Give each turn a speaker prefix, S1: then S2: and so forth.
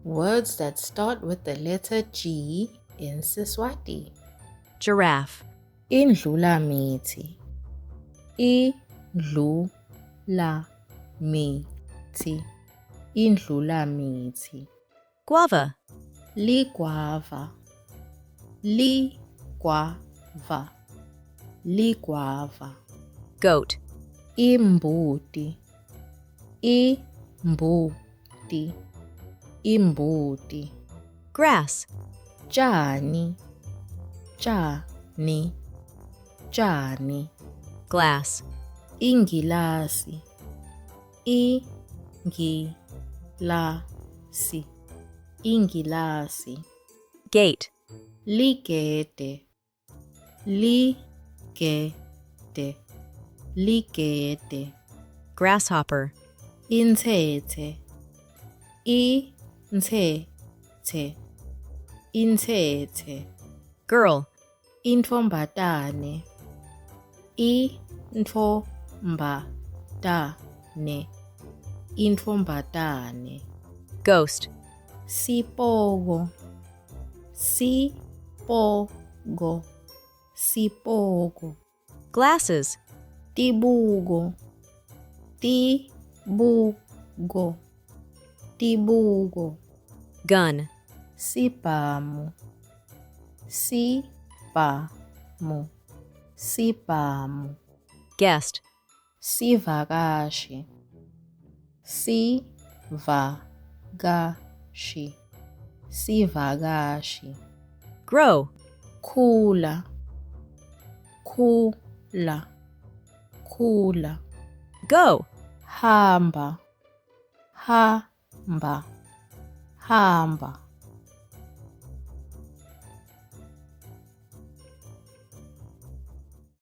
S1: Words that start with the letter G in Siswati.
S2: Giraffe.
S1: Indlulamithi. Indlulamithi. Indlulamithi.
S2: Guava.
S1: Ligwava. Ligwava. Ligwava.
S2: Goat.
S1: Imbuti. Imbuti. Imbuti.
S2: Grass.
S1: Tshani. Tshani. Tshani.
S2: Glass.
S1: Ingilasi. Ingilasi. Ingilasi.
S2: Gate.
S1: Ligede. Ligede. Ligede.
S2: Grasshopper.
S1: Insethe. Insethe. Insethe.
S2: Girl.
S1: Intfombatane. Intfombatane. Intfombatane.
S2: Ghost.
S1: Sipoko. Sipoko. Sipoko.
S2: Glasses.
S1: Tibuko. Tibuko. Tibuko.
S2: Gun.
S1: Sibhamu. Sibhamu. Sibhamu.
S2: Guest.
S1: Sivakashi. Sivakashi. Sivakashi.
S2: Grow.
S1: Khula. Khula. Khula.
S2: Go.
S1: Hamba. Hamba. Hamba.